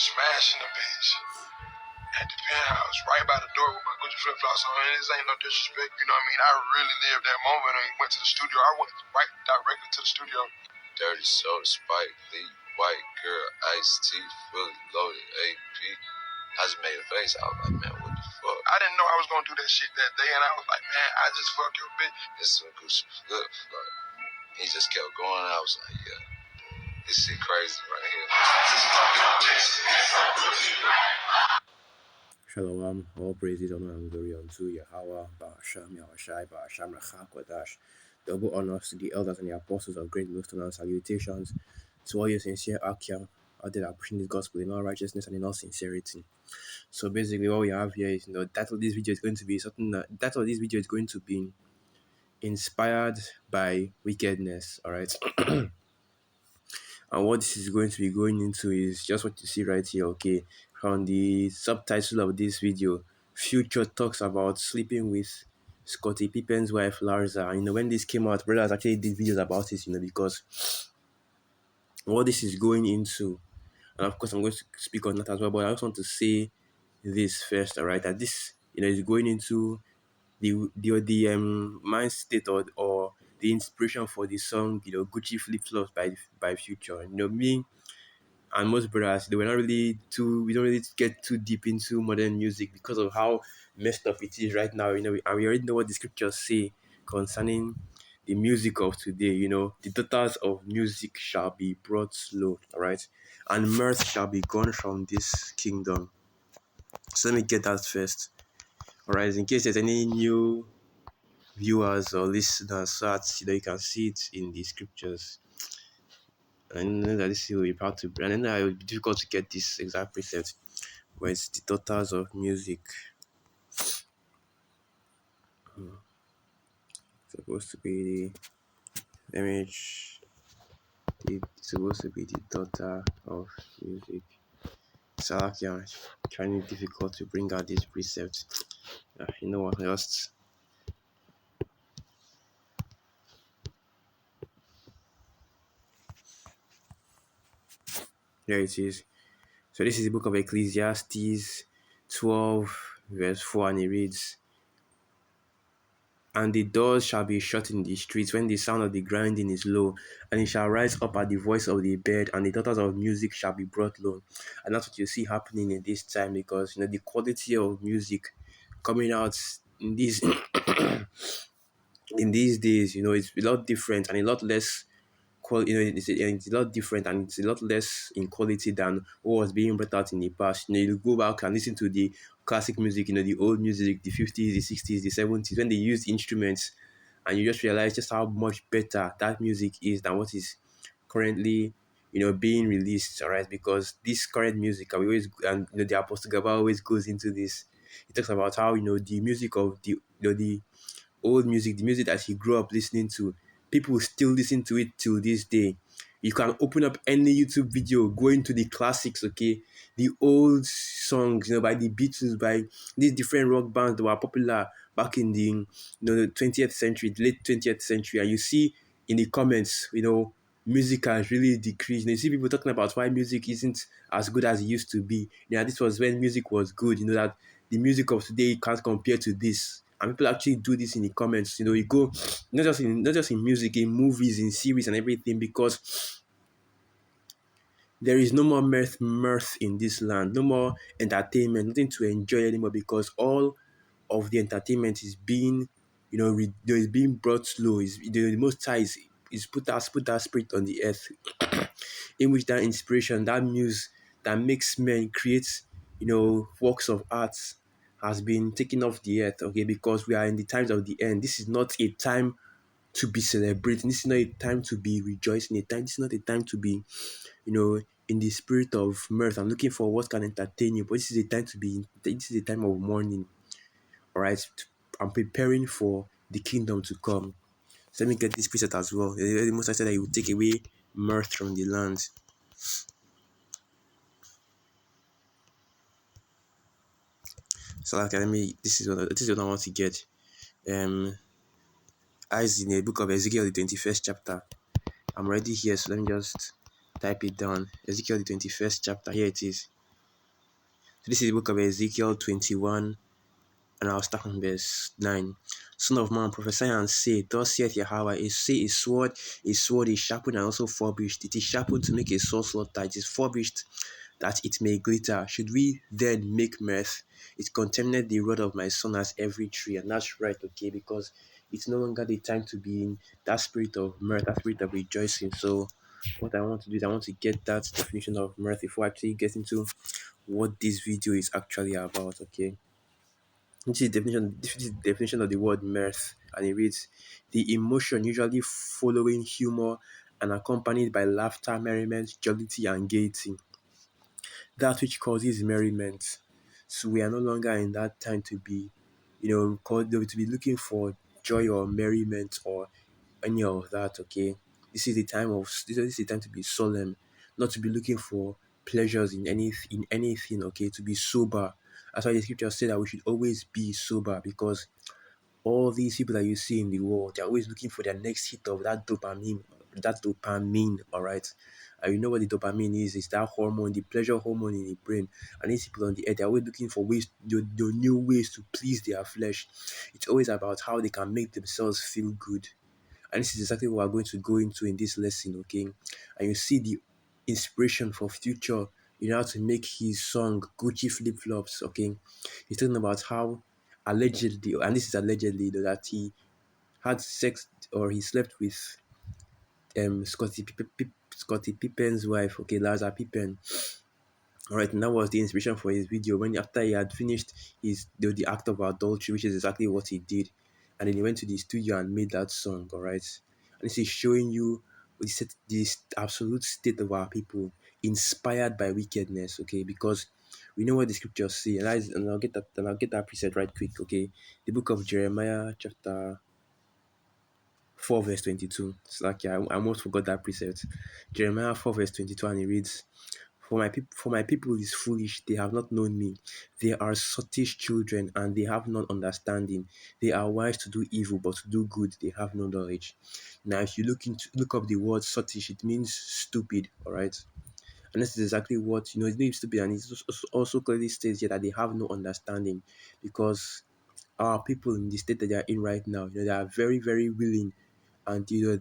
smashing the bitch at the penthouse, right by the door with my Gucci flip-flops on. And this ain't no disrespect, you know what I mean? I really lived that moment and went to the studio. I went right directly to the studio. Dirty soda, Spike Lee, white girl, iced tea, fully loaded, AP. I just made a face. I was like, man, what the fuck? I didn't know I was gonna do that shit that day, and I was like, man, I just fuck your bitch. It's some Gucci flip-flop. He just kept going. I was like, yeah, this shit crazy right here. Shalom, all praises, honor, and glory unto Yahweh, Ba'asham, Yahushai, Ba'asham, Rachak, Kodash. Double honors to the elders and the apostles of great wisdom and salutations to all your sincere Akia out there that are pushing this gospel in all righteousness and in all sincerity. So basically, what we have here is, that of this video is going to be that of this video is going to be inspired by wickedness, all right? And what this is going to be going into is just what you see right here, okay? From the subtitle of this video, Future talks about sleeping with Scottie Pippen's wife, Larsa. And, when this came out, brothers actually did videos about it, because what this is going into, and of course I'm going to speak on that as well, but I just want to say this first, all right? That this, is going into the mind state or the inspiration for the song, Gucci Flip Flops by Future. Me and most brothers, we don't really get too deep into modern music because of how messed up it is right now. And we already know what the scriptures say concerning the music of today. The daughters of music shall be brought low, all right, and mirth shall be gone from this kingdom. So let me get that first, all right, in case there's any new viewers or listeners, so that you can see it in the scriptures. And then that this will be proud to, and then it will be difficult to get this exact precept where it's the daughters of music. Supposed to be the image. It's supposed to be the daughter of music. So I'm trying difficult to bring out this precept. You know what? Just here it is. So this is the book of Ecclesiastes 12 verse 4, and it reads, "And the doors shall be shut in the streets when the sound of the grinding is low, and it shall rise up at the voice of the bird, and the daughters of music shall be brought low." And that's what you see happening in this time, because the quality of music coming out in these in these days, it's a lot different and a lot less it's a lot different, and it's a lot less in quality than what was being brought out in the past. You go back and listen to the classic music, the old music, the 50s, the 60s, the 70s, when they used instruments, and you just realize just how much better that music is than what is currently being released, all right? Because this current music, the Apostle Gaba always goes into this. He talks about how the music of the old music, the music that he grew up listening to, people still listen to it till this day. You can open up any YouTube video, go into the classics, okay? The old songs, by the Beatles, by these different rock bands that were popular back in the 20th century, the late 20th century, and you see in the comments, music has really decreased. You see people talking about why music isn't as good as it used to be. This was when music was good. That the music of today can't compare to this. And people actually do this in the comments. You go not just in music, in movies, in series, and everything, because there is no more mirth in this land, no more entertainment, nothing to enjoy anymore, because all of the entertainment is being, is being brought low. The Most High is put that spirit on the earth, in which that inspiration, that muse that makes men create, works of art, has been taken off the earth, okay? Because we are in the times of the end. This is not a time to be celebrating. This is not a time to be rejoicing. This is not a time to be, in the spirit of mirth and looking for what can entertain you. But this is a time this is a time of mourning, all right? I'm preparing for the kingdom to come. So let me get this preset as well. The Most I said that he would take away mirth from the land. So this is what I want to get. As in the book of Ezekiel, the 21st chapter. I'm already here, so let me just type it down. Ezekiel, the 21st chapter. Here it is. This is the book of Ezekiel 21, and I'll start from verse 9. Son of man, prophesy and say, thus saith Yahweh, say a sword is sharpened and also furbished. It is sharpened to make a sword slaughter. It is furbished that it may glitter. Should we then make mirth? It contaminate the rod of my son as every tree. And that's right, okay, because it's no longer the time to be in that spirit of mirth, that spirit of rejoicing. So what I want to do is I want to get that definition of mirth before I actually get into what this video is actually about, okay? This is the definition of the word mirth, and it reads: the emotion usually following humor and accompanied by laughter, merriment, jollity, and gaiety. That which causes merriment. So we are no longer in that time to be, to be looking for joy or merriment or any of that. Okay, this is the time to be solemn, not to be looking for pleasures in anything. Okay, to be sober. That's why the scripture said that we should always be sober, because all these people that you see in the world, they're always looking for their next hit of that dopamine, all right? And you know what the dopamine is? It's that hormone, the pleasure hormone in the brain. And these people on the earth, they're always looking for the new ways to please their flesh. It's always about how they can make themselves feel good. And this is exactly what we're going to go into in this lesson, okay? And you see the inspiration for future, how to make his song Gucci Flip Flops, okay? He's talking about how allegedly, and this is allegedly, that he had sex or he slept with Scottie Pippen's wife, okay, Larsa Pippen. All right, and that was the inspiration for his video. When after he had finished the act of adultery, which is exactly what he did, and then he went to the studio and made that song. All right, and this is showing you this absolute state of our people, inspired by wickedness. Okay, because we know what the scriptures say, and I'll get that preset right quick. Okay, the book of Jeremiah, chapter 4 verse 22. It's like, yeah, I almost forgot that precept. Jeremiah 4 verse 22, and it reads, For my people is foolish, they have not known me. They are sottish children, and they have not understanding. They are wise to do evil, but to do good they have no knowledge. Now, if you look up the word sottish, it means stupid, all right? And this is exactly what, it means stupid, and it also clearly states here that they have no understanding, because our people in the state that they are in right now, they are very, very willing, and they're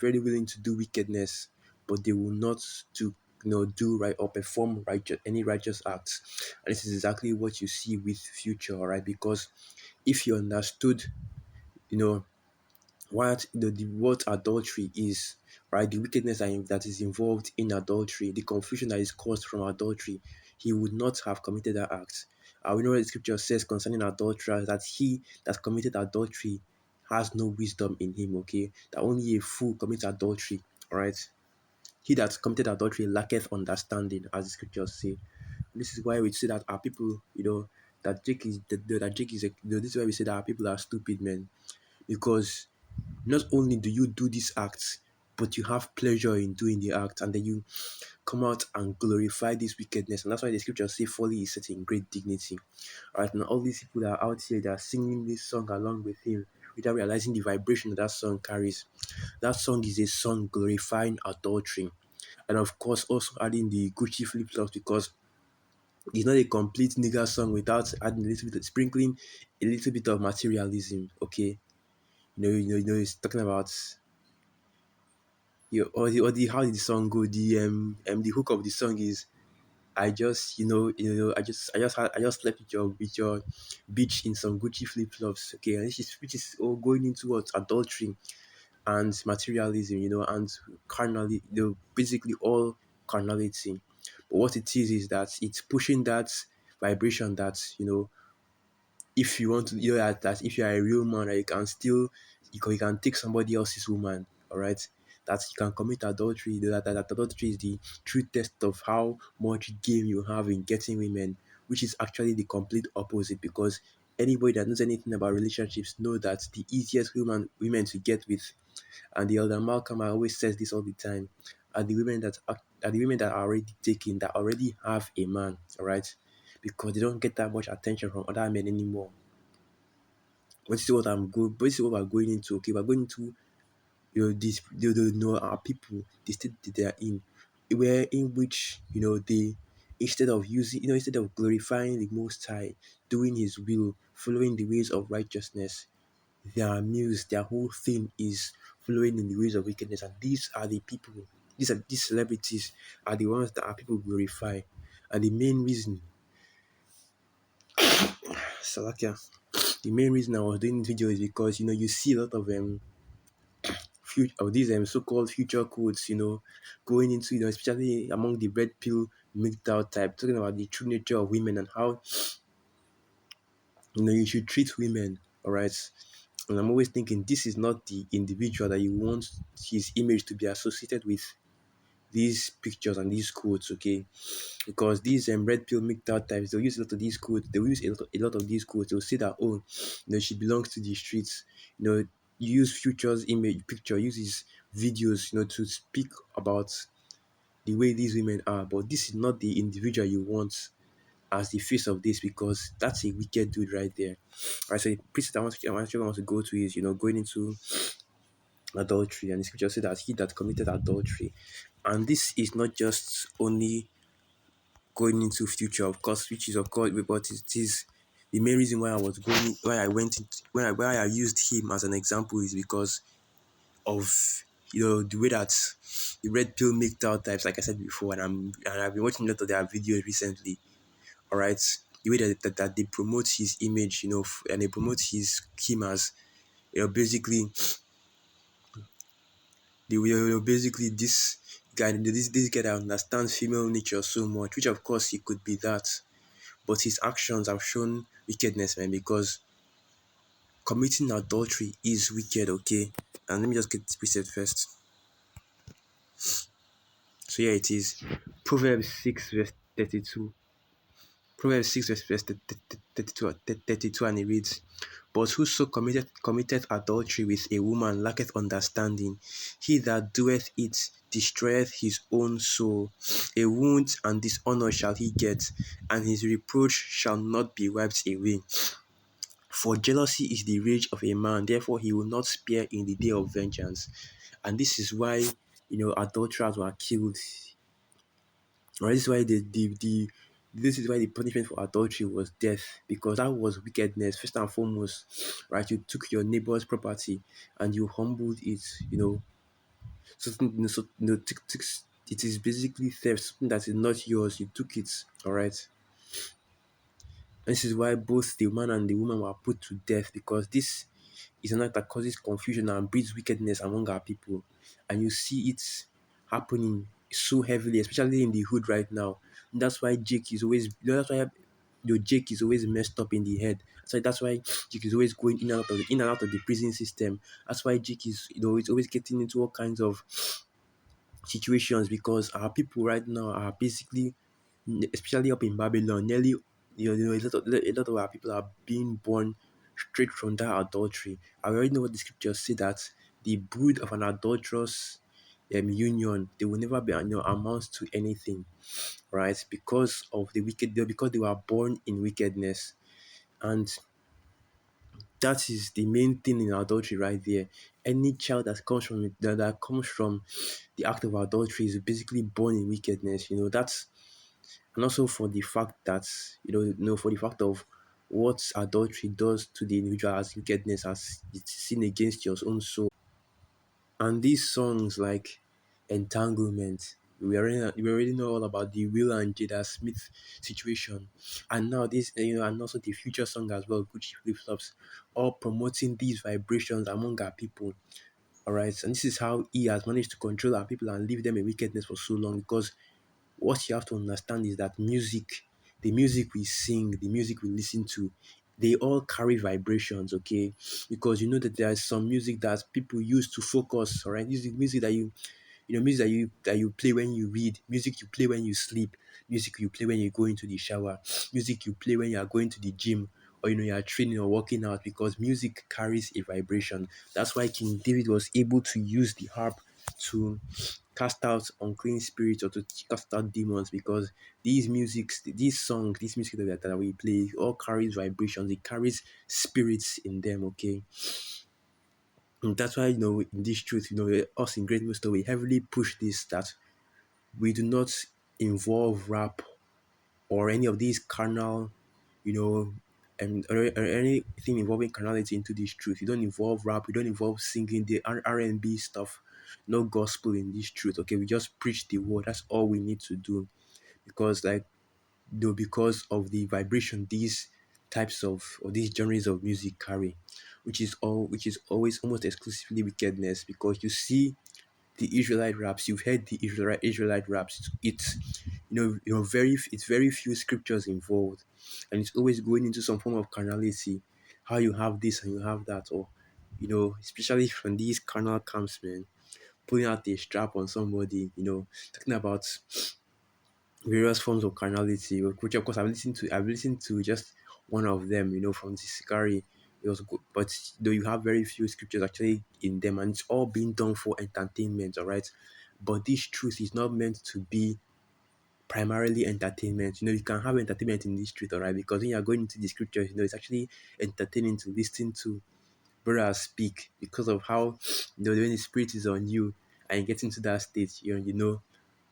very willing to do wickedness, but they will not to do right or perform any righteous acts. And this is exactly what you see with future, right? Because if you understood, you know what adultery is, right? The wickedness that is involved in adultery, the confusion that is caused from adultery, he would not have committed that act. We know what the scripture says concerning adultery, that he that committed adultery has no wisdom in him, okay? That only a fool commits adultery, right? He that committed adultery lacketh understanding, as the scriptures say. This is why we say that our people, that Jake is this is why we say that our people are stupid men, because not only do you do these acts, but you have pleasure in doing the act, and then you come out and glorify this wickedness. And that's why the scriptures say folly is set in great dignity. All right, now all these people that are out here, they are singing this song along with him without realizing the vibration that song carries. That song is a song glorifying adultery. And of course, also adding the Gucci flip flops, because it's not a complete nigga song without adding a little bit of sprinkling, a little bit of materialism. Okay, it's talking about or the how did the song go? The hook of the song is, I just I just slept with your bitch in some Gucci flip flops. Okay, and which is all going into what adultery and materialism, and carnally, basically all carnality. But what it is that it's pushing that vibration that, if you want to, that if you are a real man, that you can take somebody else's woman, all right, that you can commit adultery, that adultery is the true test of how much game you have in getting women, which is actually the complete opposite, because anybody that knows anything about relationships know that the easiest women to get with, and the elder Malcolm always says this all the time, are the women that are already taken, that already have a man, all right, because they don't get that much attention from other men anymore. But this is what I'm good. But this is what we're going into. Okay, we're going into, this our people, the state that they are in, where in which, they instead of using, instead of glorifying the Most High, doing His will, following the ways of righteousness, they are amused. Their whole thing is following in the ways of wickedness, and these are the people. These celebrities are the ones that our people glorify, and the main reason, Salakia, the main reason I was doing this video is because you see a lot of future of these so-called future quotes, going into especially among the red pill milked out type, talking about the true nature of women and how you should treat women, all right. And I'm always thinking this is not the individual that you want his image to be associated with these pictures and these quotes, okay? Because these red pill milked out types, they'll use a lot of these quotes, they'll use a lot of these quotes, they'll say that, oh, she belongs to the streets, use Future's image picture, use his videos, to speak about the way these women are. But this is not the individual you want as the face of this, because that's a wicked dude right there. All right, so the precept I want to go to is going into adultery, and the scripture says that he that committed adultery, and this is not just only going into future, of course, which is of course, but it is the main reason why I went into, why I used him as an example is because of the way that the red pill make out types, like I said before, and I've been watching a lot of their videos recently. All right, the way that they promote his image, and they promote him as basically basically this guy, this guy that understands female nature so much, which of course he could be that, but his actions have shown wickedness, man, because committing adultery is wicked, okay? And let me just get this precept first. So yeah, it is Proverbs 6 verse 32. Proverbs 6 verse 32, and it reads, but whoso committed adultery with a woman lacketh understanding. He that doeth it destroyeth his own soul. A wound and dishonor shall he get, and his reproach shall not be wiped away. For jealousy is the rage of a man, therefore he will not spare in the day of vengeance. And this is why adulterers were killed. Right? This is why the punishment for adultery was death, because that was wickedness first and foremost. Right? You took your neighbor's property and you humbled it. Something it is basically theft, something that is not yours. You took it. All right. This is why both the man and the woman were put to death, because this is an act that causes confusion and breeds wickedness among our people. And you see it happening so heavily, especially in the hood right now. And that's why Jake is always, that's why your Jake is always messed up in the head. So that's why Jake is always going in and out of the prison system. That's why Jake is, it's always getting into all kinds of situations, because our people right now are basically, especially up in Babylon, nearly a lot of our people are being born straight from that adultery. I already know what the scriptures say, that the brood of an adulterous union, they will never be amount to anything, right? Because of the because they were born in wickedness, and that is the main thing in adultery right there. Any child that comes from that comes from the act of adultery is basically born in wickedness. That's, and also for the fact that for the fact of what adultery does to the individual as wickedness, as it's sin against your own soul. And these songs like Entanglement, we already know all about the Will and Jada Smith situation, and now this, and also the future song as well, Gucci Flip Flops, all promoting these vibrations among our people. All right, and this is how he has managed to control our people and leave them in wickedness for so long, because what you have to understand is that the music we sing, the music we listen to, they all carry vibrations, okay? Because you know that there is some music that people use to focus, all right? This is music that music that you play when you read, music you play when you sleep, music you play when you go into the shower, music you play when you are going to the gym, or you are training or working out, because music carries a vibration. That's why King David was able to use the harp to cast out unclean spirits or to cast out demons, because these songs, this music that we play all carries vibrations, it carries spirits in them, okay? And that's why in this truth, us in Great Master, we heavily push this, that we do not involve rap or any of these carnal, you know, or anything involving carnality into this truth. You don't involve rap, you don't involve singing, the R&B stuff, no gospel in this truth. Okay, we just preach the word. That's all we need to do, because like though because of the vibration these types of or these genres of music carry, which is always almost exclusively wickedness. Because you see the Israelite raps, you've heard the Israelite raps. It's it's very few scriptures involved, and it's always going into some form of carnality. How you have this and you have that, or especially from these carnal camps, man, pulling out a strap on somebody, talking about various forms of carnality, which of course I've listened to just one of them, from the Sikari. It was good, but though you have very few scriptures actually in them, and it's all being done for entertainment, all right. But this truth is not meant to be primarily entertainment. You can have entertainment in this truth, all right, because when you're going into the scriptures, it's actually entertaining to listen to brothers speak, because of how when the spirit is on you and you get into that state,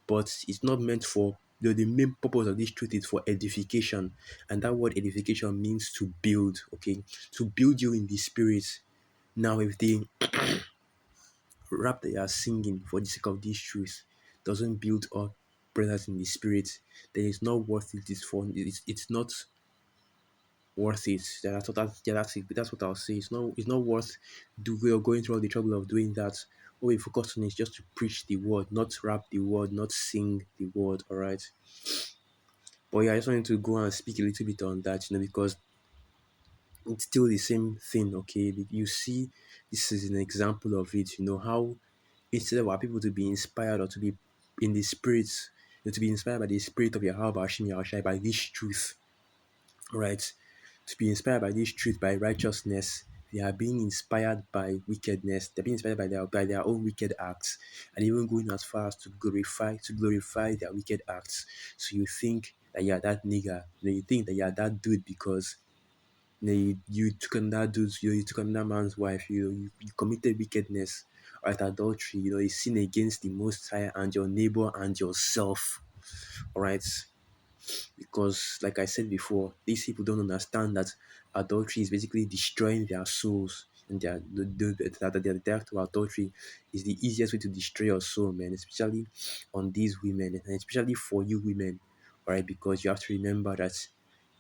but it's not meant for the main purpose of this truth is for edification. And that word edification means to build, okay, to build you in the spirit. Now if the rap that you are singing for the sake of this truth doesn't build up brothers in the spirit, then it's not worth it. It's not worth it. That's what I'll say. It's not worth going through all the trouble of doing that. What we focus on is just to preach the word, not rap the word, not sing the word. All right. But yeah, I just wanted to go and speak a little bit on that, because it's still the same thing, okay? You see, this is an example of it, how instead of our people to be inspired or to be in the spirit, to be inspired by the spirit of Yahweh Hashem Yahushai, by this truth, right? To be inspired by this truth, by righteousness, they are being inspired by wickedness. They're being inspired by their own wicked acts, and even going as far as to glorify their wicked acts. So you think that you're that nigger, you think that you're that dude because you took on that dude's, you took on that man's wife, you committed wickedness, right? Adultery, is sin against the Most High and your neighbor and yourself, all right? Because like I said before, these people don't understand that adultery is basically destroying their souls, and the act of adultery is the easiest way to destroy your soul, man, especially on these women, and especially for you women, all right? Because you have to remember that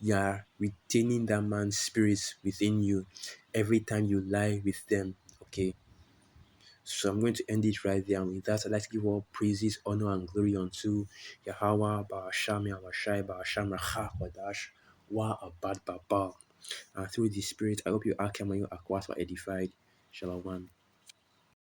you are retaining that man's spirit within you every time you lie with them, okay? So I'm going to end it right there. And with that, I'd like to give all praises, honor, and glory unto Yahweh, Ba'asham, Yahweh, Ba'asham, Racha, Wadash, Wa, Abad, Babal. And through the Spirit, I hope you are Kamayu Akwas were edified. Shalom.